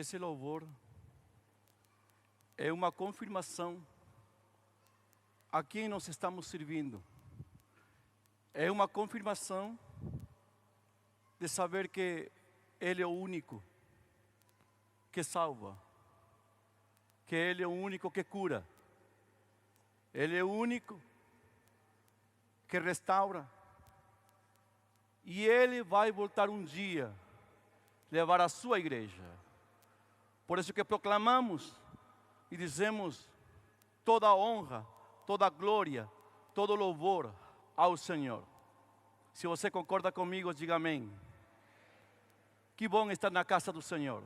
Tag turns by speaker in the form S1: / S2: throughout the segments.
S1: Esse louvor é uma confirmação a quem nós estamos servindo. É uma confirmação de saber que Ele é o único que salva, que Ele é o único que cura, Ele é o único que restaura, e Ele vai voltar um dia levar a sua igreja. Por isso que proclamamos e dizemos toda a honra, toda a glória, todo louvor ao Senhor. Se você concorda comigo, diga amém. Que bom estar na casa do Senhor.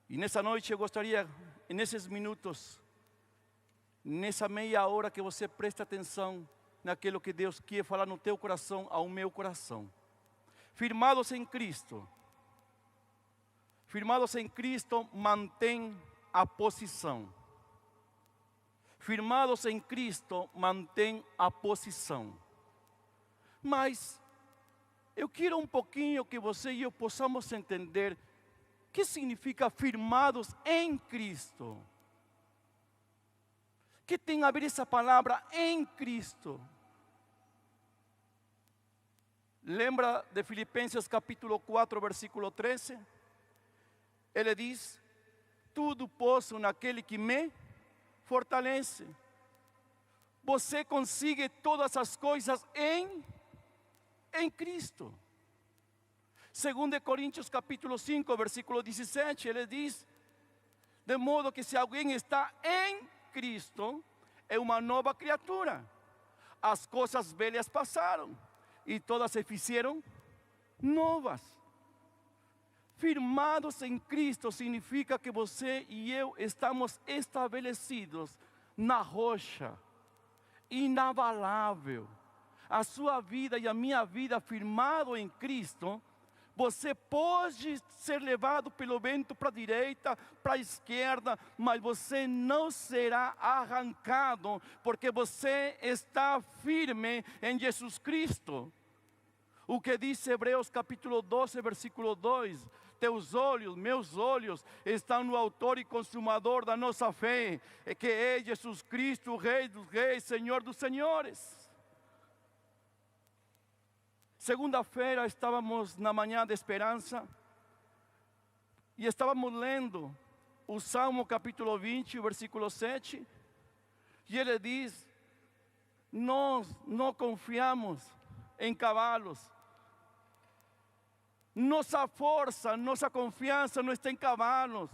S1: E nessa noite eu gostaria, nesses minutos, nessa meia hora, que você preste atenção naquilo que Deus quer falar no teu coração, ao meu coração. Firmados em Cristo. Firmados em Cristo, mantém a posição. Firmados em Cristo, mantém a posição. Mas eu quero um pouquinho que você e eu possamos entender o que significa firmados em Cristo. O que tem a ver essa palavra em Cristo? Lembra de Filipenses capítulo 4, versículo 13? Ele diz: tudo posso naquele que me fortalece. Você consegue todas as coisas em Cristo. 2 Coríntios capítulo 5, versículo 17, ele diz: de modo que se alguém está em Cristo, é uma nova criatura. As coisas velhas passaram e todas se fizeram novas. Firmados em Cristo significa que você e eu estamos estabelecidos na rocha, inabalável. A sua vida e a minha vida firmado em Cristo, você pode ser levado pelo vento para a direita, para a esquerda, mas você não será arrancado, porque você está firme em Jesus Cristo. O que diz Hebreus capítulo 12, versículo 2: teus olhos, meus olhos, estão no autor e consumador da nossa fé, que é Jesus Cristo, o Rei dos Reis, Senhor dos Senhores. Segunda-feira estávamos na manhã de esperança e estávamos lendo o Salmo capítulo 20, versículo 7, e ele diz: nós não confiamos em cavalos. Nossa força, nossa confiança não está em cavalos.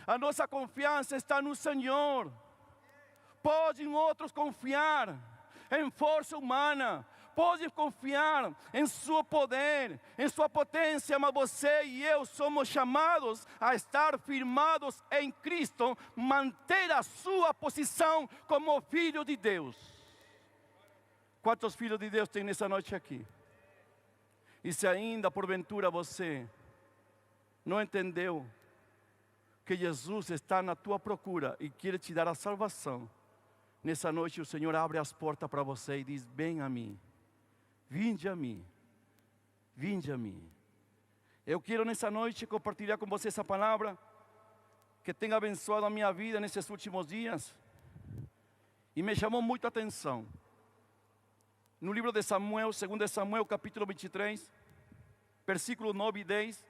S1: A nossa confiança está no Senhor. Podem outros confiar em força humana, podem confiar em seu poder, em sua potência, mas você e eu somos chamados a estar firmados em Cristo, manter a sua posição como filho de Deus. Quantos filhos de Deus tem nessa noite aqui? E se ainda porventura você não entendeu que Jesus está na tua procura e quer te dar a salvação, nessa noite o Senhor abre as portas para você e diz: vem a mim, vinde a mim, vinde a mim. Eu quero nessa noite compartilhar com você essa palavra que tem abençoado a minha vida nesses últimos dias e me chamou muito a atenção. No livro de Samuel, 2 Samuel, capítulo 23, versículo 9 e 10,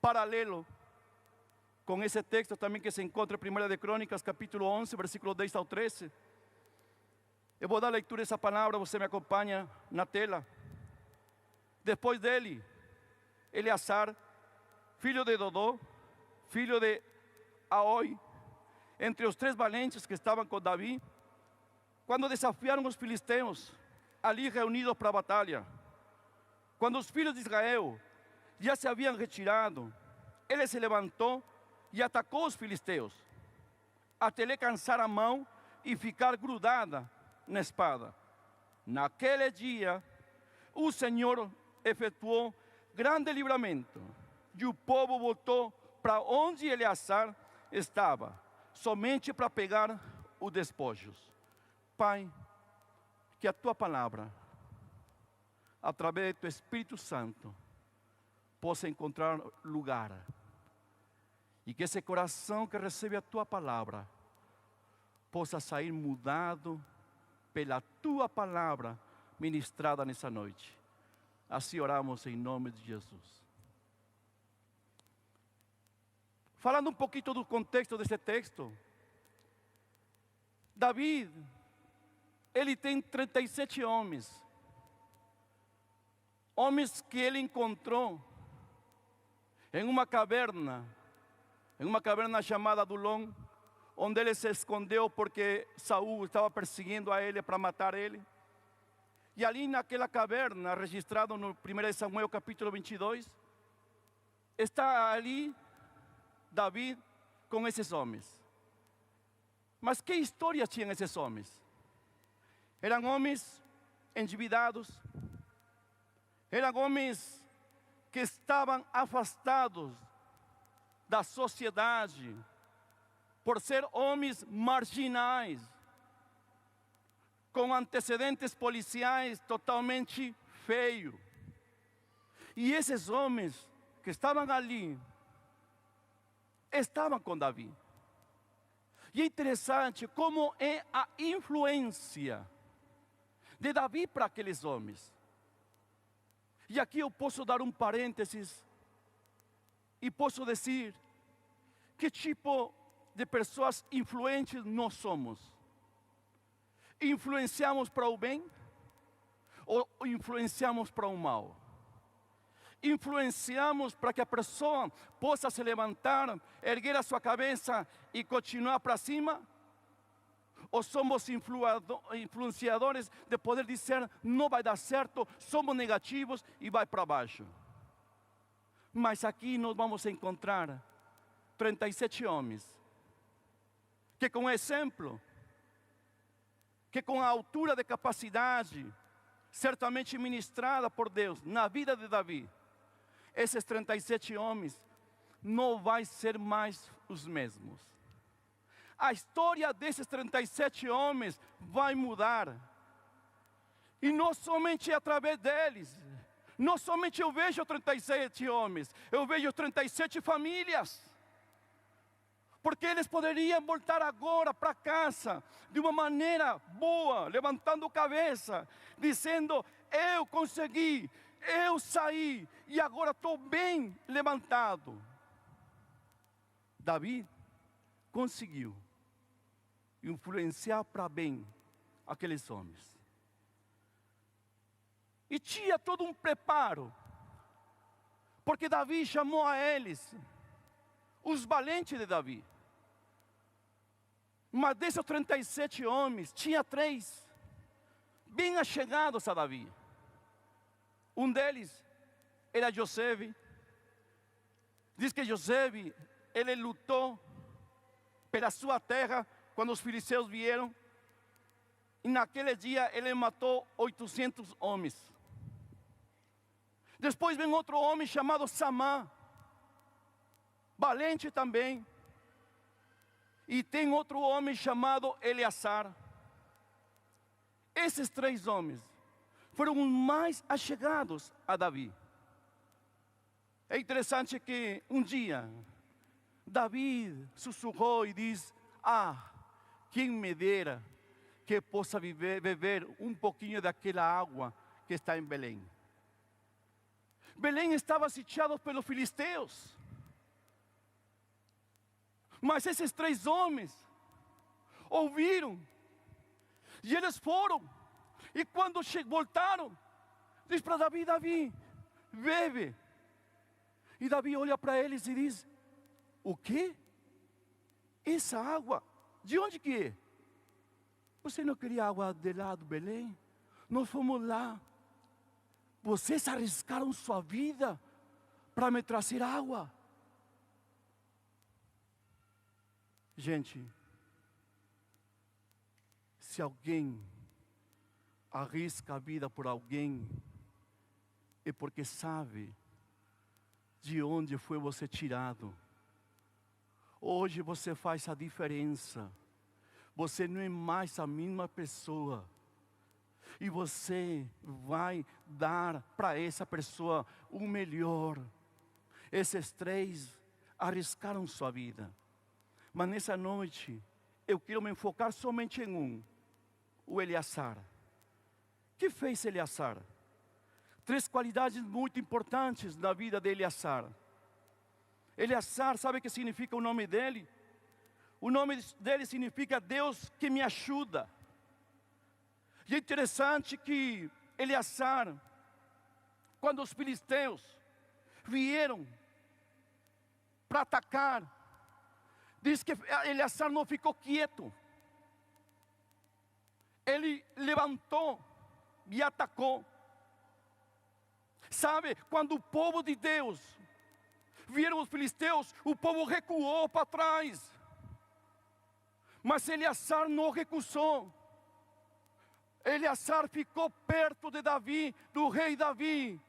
S1: paralelo com esse texto também que se encontra em 1 de Crônicas, capítulo 11, versículo 10 ao 13. Eu vou dar leitura a essa palavra, você me acompanha na tela. Depois dele, Eleazar, filho de Dodô, filho de Aoi, entre os 3 valentes que estavam com Davi, quando desafiaram os filisteus, ali reunidos para a batalha, quando os filhos de Israel já se haviam retirado, ele se levantou e atacou os filisteus, até lhe cansar a mão e ficar grudada na espada. Naquele dia, o Senhor efetuou grande livramento, e o povo voltou para onde Eleazar estava, somente para pegar os despojos. Pai, que a tua palavra, através do teu Espírito Santo, possa encontrar lugar. E que esse coração que recebe a tua palavra possa sair mudado pela tua palavra ministrada nessa noite. Assim oramos em nome de Jesus. Falando um pouquinho do contexto desse texto, Davi, ele tem 37 homens. Homens que ele encontrou em uma caverna chamada Adulão, onde ele se escondeu porque Saul estava perseguindo a ele para matar ele. E ali naquela caverna, registrado no 1 Samuel capítulo 22, está ali Davi com esses homens. Mas que história tinham esses homens? Eram homens endividados, eram homens que estavam afastados da sociedade, por ser homens marginais, com antecedentes policiais totalmente feios. E esses homens que estavam ali, estavam com Davi. E é interessante como é a influência de Davi para aqueles homens. E aqui eu posso dar um parênteses e posso dizer que tipo de pessoas influentes nós somos. Influenciamos para o bem ou influenciamos para o mal? Influenciamos para que a pessoa possa se levantar, erguer a sua cabeça e continuar para cima? Ou somos influenciadores de poder dizer, não vai dar certo, somos negativos e vai para baixo? Mas aqui nós vamos encontrar 37 homens, que com exemplo, que com a altura de capacidade, certamente ministrada por Deus na vida de Davi, esses 37 homens não vai ser mais os mesmos. A história desses 37 homens vai mudar. E não somente através deles. Não somente eu vejo 37 homens, eu vejo 37 famílias. Porque eles poderiam voltar agora para casa de uma maneira boa, levantando cabeça, dizendo, eu consegui, eu saí e agora estou bem levantado. Davi conseguiu influenciar para bem aqueles homens. E tinha todo um preparo, porque Davi chamou a eles os valentes de Davi. Mas desses 37 homens, tinha 3 bem achegados a Davi. Um deles era José. Diz que José, ele lutou pela sua terra quando os filisteus vieram. E naquele dia ele matou 800 homens. Depois vem outro homem chamado Samá, valente também. E tem outro homem chamado Eleazar. Esses 3 homens foram os mais achegados a Davi. É interessante que um dia Davi sussurrou e diz, quem me dera que possa beber um pouquinho daquela água que está em Belém. Belém estava sitiado pelos filisteus. Mas esses 3 homens ouviram. E eles foram. E quando voltaram, diz para Davi, Davi, bebe. E Davi olha para eles e diz, o quê? Essa água, de onde que é? Você não queria água de lá do Belém? Nós fomos lá. Vocês arriscaram sua vida para me trazer água. Gente, se alguém arrisca a vida por alguém, é porque sabe de onde foi você tirado. Hoje você faz a diferença. Você não é mais a mesma pessoa. E você vai dar para essa pessoa o melhor. Esses três arriscaram sua vida. Mas nessa noite, eu quero me enfocar somente em um, o Eleazar. O que fez Eleazar? Três qualidades muito importantes na vida de Eleazar. Eleazar, sabe o que significa o nome dele? O nome dele significa Deus que me ajuda. E é interessante que Eleazar, quando os filisteus vieram para atacar, diz que Eleazar não ficou quieto. Ele levantou e atacou. Sabe, quando o povo de Deus vieram os filisteus, o povo recuou para trás. Mas Eleazar não recusou. Eleazar ficou perto de Davi, do rei Davi.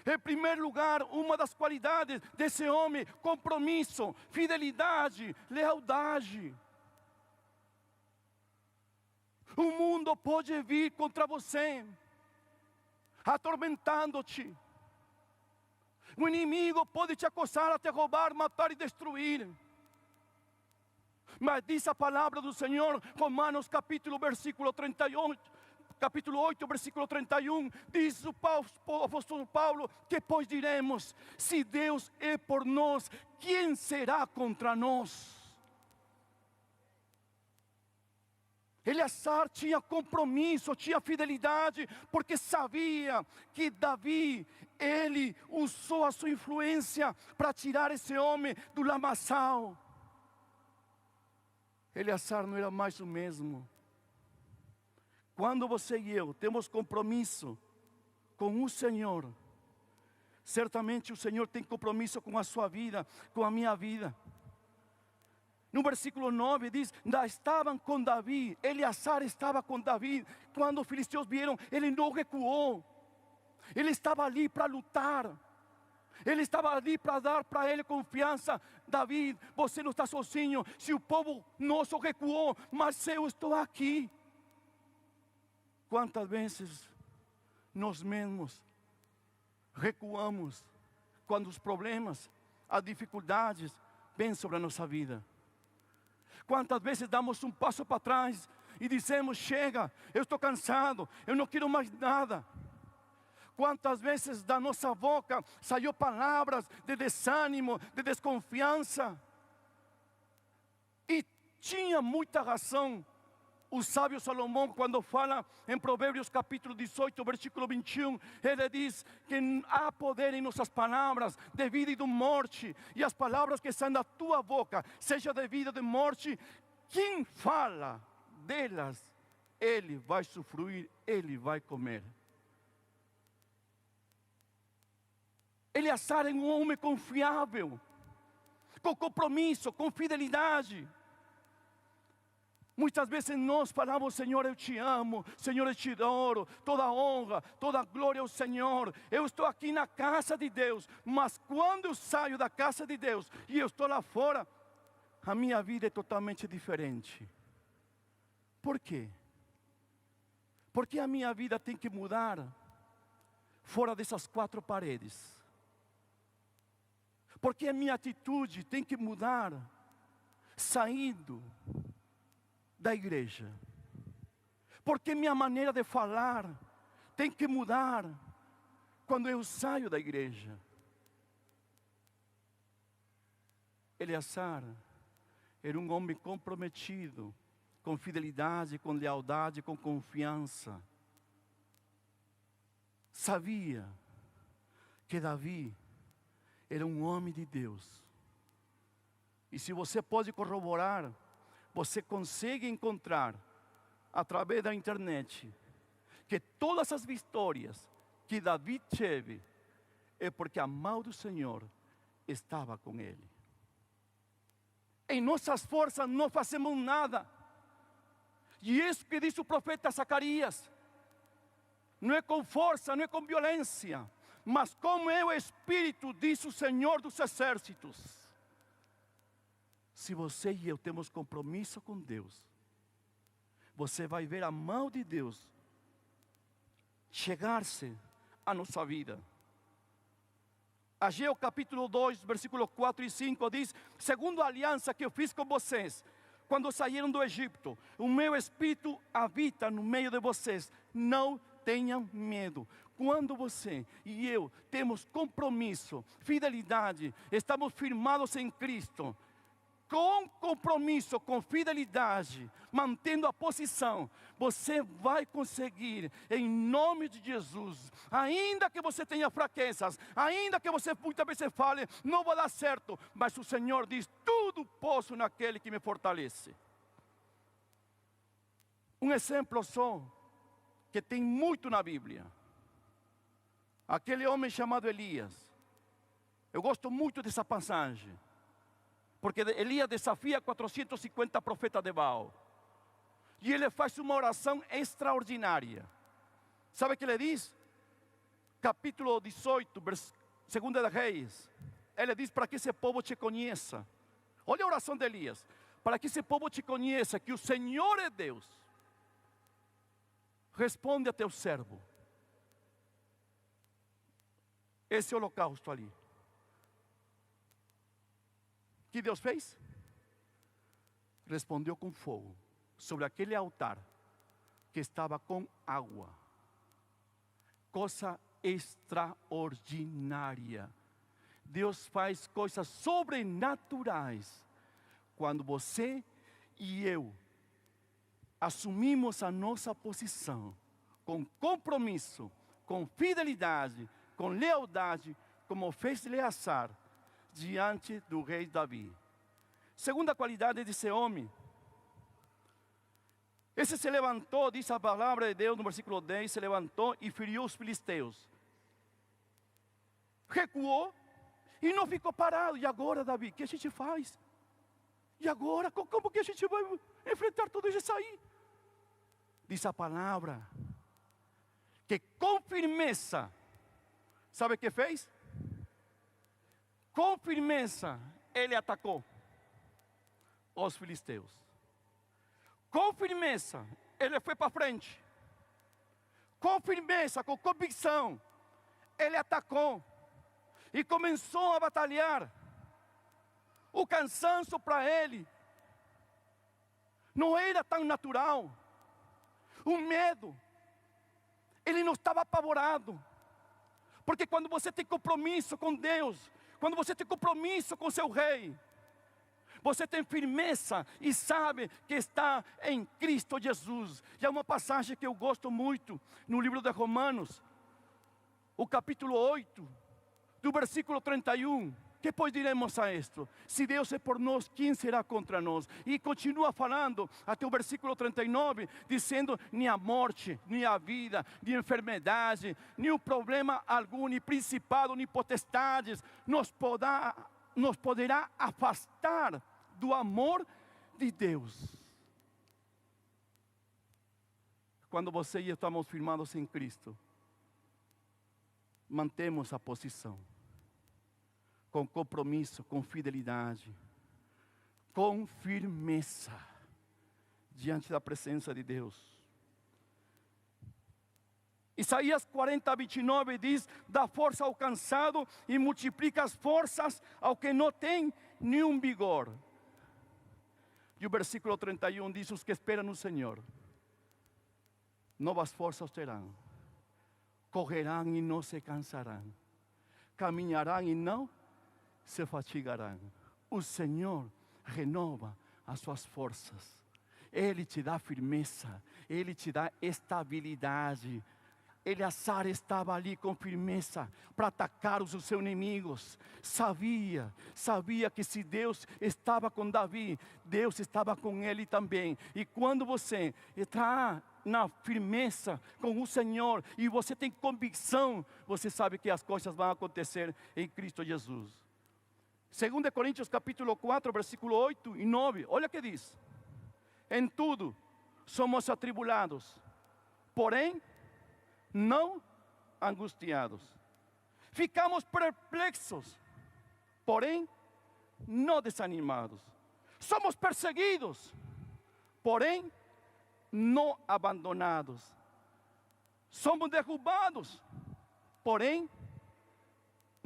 S1: Em primeiro lugar, uma das qualidades desse homem: compromisso, fidelidade, lealdade. O mundo pode vir contra você, atormentando-te. O inimigo pode te acosar, a te roubar, matar e destruir. Mas diz a palavra do Senhor, Romanos capítulo 8, versículo 31, diz o apóstolo Paulo, que pois diremos, se Deus é por nós, quem será contra nós? Eleazar tinha compromisso, tinha fidelidade, porque sabia que Davi, ele usou a sua influência para tirar esse homem do lamaçal. Eleazar não era mais o mesmo. Quando você e eu temos compromisso com o Senhor, certamente o Senhor tem compromisso com a sua vida, com a minha vida. No versículo 9 diz, estavam com Davi, Eleazar estava com Davi. Quando os filisteus vieram, ele não recuou. Ele estava ali para lutar. Ele estava ali para dar para ele confiança. Davi, você não está sozinho. Se o povo nosso recuou, mas eu estou aqui. Quantas vezes nós mesmos recuamos quando os problemas, as dificuldades vêm sobre a nossa vida? Quantas vezes damos um passo para trás e dizemos, chega, eu estou cansado, eu não quero mais nada. Quantas vezes da nossa boca saiu palavras de desânimo, de desconfiança. E tinha muita razão o sábio Salomão, quando fala em Provérbios capítulo 18, versículo 21, ele diz que há poder em nossas palavras, de vida e de morte, e as palavras que saem da tua boca, seja de vida ou de morte, quem fala delas, ele vai usufruir, ele vai comer. Eleazar é um homem confiável, com compromisso, com fidelidade. Muitas vezes nós falamos, Senhor, eu te amo, Senhor, eu te adoro, toda honra, toda glória ao Senhor. Eu estou aqui na casa de Deus, mas quando eu saio da casa de Deus e eu estou lá fora, a minha vida é totalmente diferente. Por quê? Porque a minha vida tem que mudar fora dessas quatro paredes. Porque a minha atitude tem que mudar saindo da igreja. Porque minha maneira de falar tem que mudar quando eu saio da igreja. Eleazar era um homem comprometido, com fidelidade, com lealdade, com confiança. Sabia que Davi era um homem de Deus. E se você pode corroborar, você consegue encontrar, através da internet, que todas as vitórias que Davi teve, é porque a mão do Senhor estava com ele. Em nossas forças não fazemos nada. E isso que diz o profeta Zacarias, não é com força, não é com violência, mas como é o Espírito, diz o Senhor dos Exércitos. Se você e eu temos compromisso com Deus, você vai ver a mão de Deus chegar-se à nossa vida. Ageu capítulo 2, versículos 4 e 5 diz: segundo a aliança que eu fiz com vocês, quando saíram do Egito, o meu Espírito habita no meio de vocês. Não tenham medo. Quando você e eu temos compromisso, fidelidade, estamos firmados em Cristo, com compromisso, com fidelidade, mantendo a posição, você vai conseguir, em nome de Jesus. Ainda que você tenha fraquezas, ainda que você muitas vezes fale, não vai dar certo, mas o Senhor diz: tudo posso naquele que me fortalece. Um exemplo só, que tem muito na Bíblia. Aquele homem chamado Elias. Eu gosto muito dessa passagem, porque Elias desafia 450 profetas de Baal. E ele faz uma oração extraordinária. Sabe o que ele diz? Capítulo 18, 2 de Reis. Ele diz: para que esse povo te conheça. Olha a oração de Elias. Para que esse povo te conheça que o Senhor é Deus. Responde a teu servo. Esse holocausto ali, que Deus fez? Respondeu com fogo sobre aquele altar que estava com água. Coisa extraordinária. Deus faz coisas sobrenaturais quando você e eu assumimos a nossa posição com compromisso, com fidelidade, com lealdade, como fez Eleazar diante do rei Davi. Segunda qualidade desse homem: esse se levantou, diz a palavra de Deus no versículo 10, se levantou e feriu os filisteus. Recuou e não ficou parado. E agora, Davi, o que a gente faz? E agora, como que a gente vai enfrentar tudo isso aí? Diz a palavra que com firmeza, sabe o que fez? Com firmeza, ele atacou os filisteus. Com firmeza, ele foi para frente. Com firmeza, com convicção, ele atacou e começou a batalhar. O cansaço para ele não era tão natural. O medo, ele não estava apavorado. Porque quando você tem compromisso com Deus, quando você tem compromisso com seu rei, você tem firmeza e sabe que está em Cristo Jesus. E há uma passagem que eu gosto muito no livro de Romanos, o capítulo 8, do versículo 31. Que pois diremos a isto? Se Deus é por nós, quem será contra nós? E continua falando até o versículo 39, dizendo: nem a morte, nem a vida, nem a enfermidade, nem o problema algum, nem principado, nem potestades nos poderá afastar do amor de Deus. Quando você e eu estamos firmados em Cristo, mantemos a posição, com compromisso, com fidelidade, com firmeza, diante da presença de Deus. Isaías 40, 29 diz: dá força ao cansado e multiplica as forças ao que não tem nenhum vigor. E o versículo 31 diz: os que esperam no Senhor, novas forças terão, correrão e não se cansarão, caminharão e não se fatigarão. O Senhor renova as suas forças. Ele te dá firmeza, Ele te dá estabilidade. Eleazar estava ali com firmeza para atacar os seus inimigos. Sabia que se Deus estava com Davi, Deus estava com ele também. E quando você está na firmeza com o Senhor e você tem convicção, você sabe que as coisas vão acontecer em Cristo Jesus. 2 Coríntios capítulo 4, versículo 8 e 9, olha o que diz: em tudo somos atribulados, porém não angustiados. Ficamos perplexos, porém não desanimados. Somos perseguidos, porém não abandonados. Somos derrubados, porém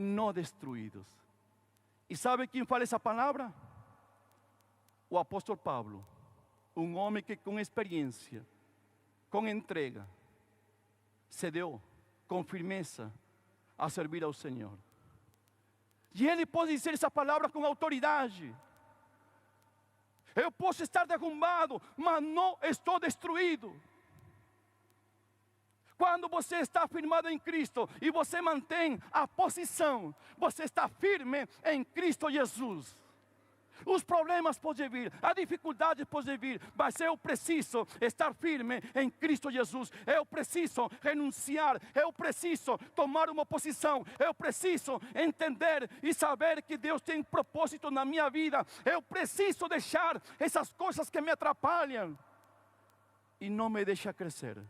S1: no destruídos. E sabe quem fala essa palavra? O apóstolo Pablo, um homem que com experiência, com entrega, se deu com firmeza a servir ao Senhor. E ele pode dizer essa palavra com autoridade. Eu posso estar derrubado, mas não estou destruído. Quando você está firmado em Cristo e você mantém a posição, você está firme em Cristo Jesus. Os problemas podem vir, a dificuldade pode vir, mas eu preciso estar firme em Cristo Jesus. Eu preciso renunciar, eu preciso tomar uma posição, eu preciso entender e saber que Deus tem propósito na minha vida. Eu preciso deixar essas coisas que me atrapalham e não me deixam crescer.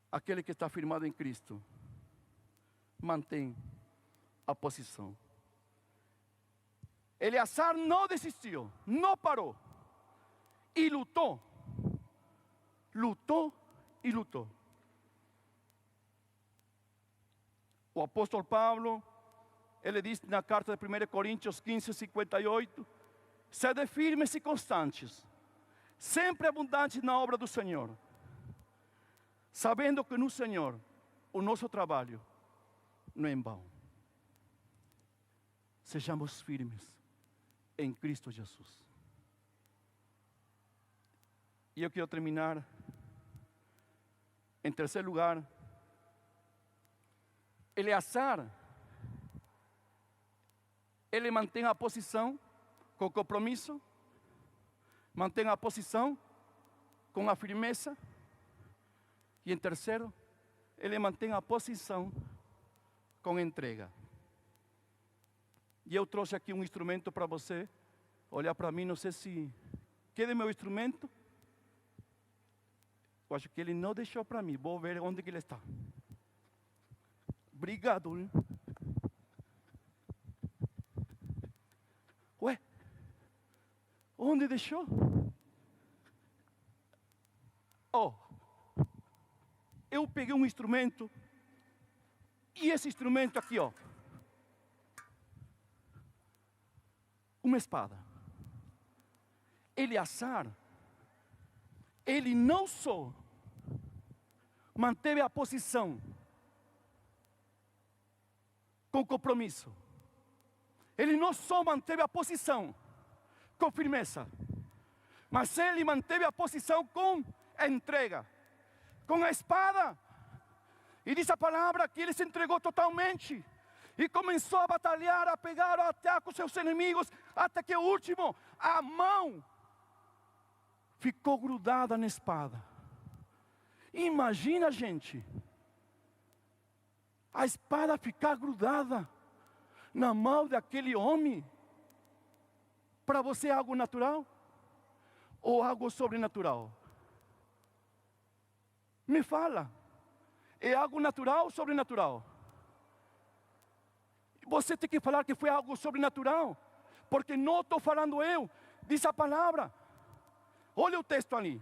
S1: Aquele que está firmado em Cristo mantém a posição. Eleazar não desistiu, não parou. E lutou. Lutou e lutou. O apóstolo Pablo, ele diz na carta de 1 Coríntios 15, 58, sede firmes e constantes, sempre abundantes na obra do Senhor, sabendo que no Senhor o nosso trabalho não é em vão. Sejamos firmes em Cristo Jesus. E eu quero terminar em terceiro lugar. Eleazar, ele mantém a posição com compromisso, mantém a posição com a firmeza, e em terceiro, ele mantém a posição com entrega. E eu trouxe aqui um instrumento para você olhar para mim, não sei se... Cadê meu instrumento? Eu acho que ele não deixou para mim, vou ver onde que ele está. Obrigado. Hein? Ué? Onde deixou? Oh, eu peguei um instrumento, e esse instrumento aqui, ó, uma espada. Eleazar, ele não só manteve a posição com compromisso, ele não só manteve a posição com firmeza, mas ele manteve a posição com entrega, com a espada. E diz a palavra que ele se entregou totalmente e começou a batalhar, a pegar, a atacar com seus inimigos, até que o último, a mão ficou grudada na espada. Imagina, gente, a espada ficar grudada na mão daquele homem. Para você é algo natural ou algo sobrenatural? Me fala, é algo natural ou sobrenatural? Você tem que falar que foi algo sobrenatural, porque não estou falando eu, diz a palavra. Olha o texto ali.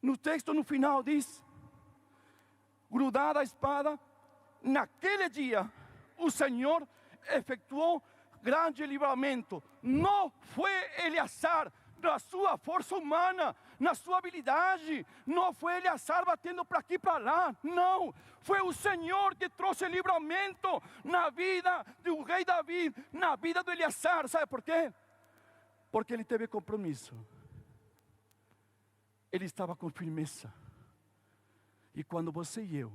S1: No texto no final diz, grudada a espada, naquele dia o Senhor efetuou grande livramento. Não foi Eleazar na sua força humana, na sua habilidade. Não foi Eleazar batendo para aqui e para lá. Não, foi o Senhor que trouxe livramento na vida do rei Davi, na vida do Eleazar. Sabe por quê? Porque ele teve compromisso. Ele estava com firmeza. E quando você e eu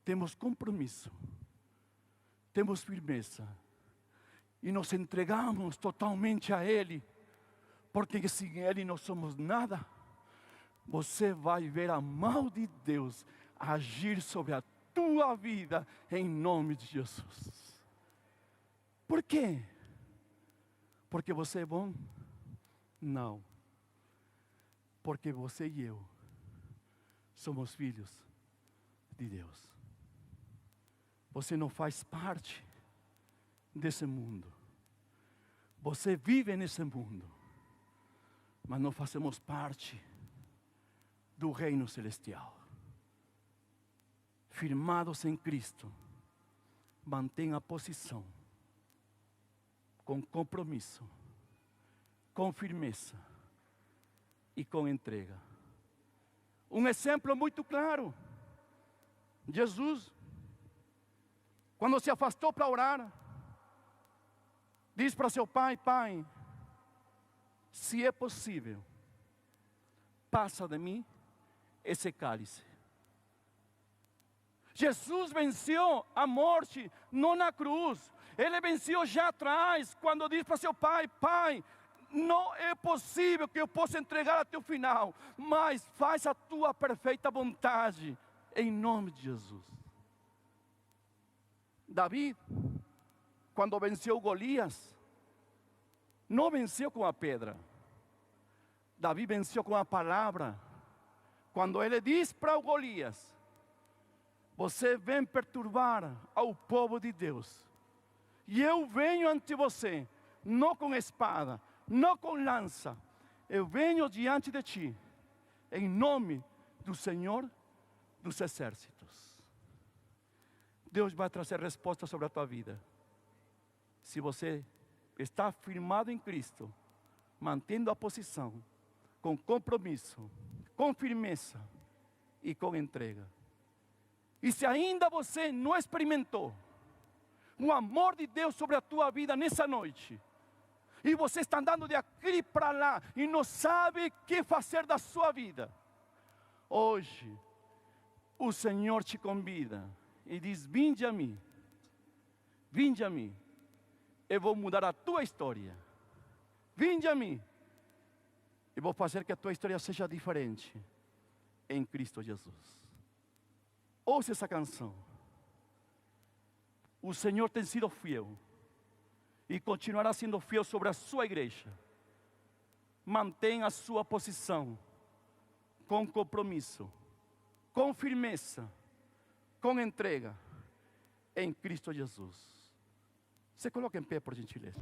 S1: temos compromisso, temos firmeza e nos entregamos totalmente a Ele, porque sem Ele não somos nada, você vai ver a mão de Deus agir sobre a tua vida em nome de Jesus. Por quê? Porque você é bom? Não. Porque você e eu somos filhos de Deus. Você não faz parte desse mundo. Você vive nesse mundo, mas não fazemos parte do reino celestial. Firmados em Cristo, mantenha a posição, com compromisso, com firmeza e com entrega. Um exemplo muito claro: Jesus, quando se afastou para orar, diz para seu pai: Pai, se é possível, passa de mim esse cálice. Jesus venceu a morte, não na cruz. Ele venceu já atrás, quando diz para seu pai: Pai, não é possível que eu possa entregar até o final, mas faz a tua perfeita vontade, em nome de Jesus. Davi, quando venceu Golias, não venceu com a pedra. Davi venceu com a palavra. Quando ele diz para o Golias: você vem perturbar ao povo de Deus, e eu venho ante você, não com espada, não com lança, eu venho diante de ti, em nome do Senhor dos exércitos. Deus vai trazer resposta sobre a tua vida. Se você está firmado em Cristo, mantendo a posição, com compromisso, com firmeza e com entrega. E se ainda você não experimentou o amor de Deus sobre a tua vida nessa noite, e você está andando de aqui para lá e não sabe o que fazer da sua vida, hoje o Senhor te convida e diz: vinde a mim, eu vou mudar a tua história. Vinde a mim, eu vou fazer que a tua história seja diferente em Cristo Jesus. Ouça essa canção. O Senhor tem sido fiel e continuará sendo fiel sobre a sua igreja. Mantenha a sua posição com compromisso, com firmeza, com entrega em Cristo Jesus. Se coloque em pé, por gentileza.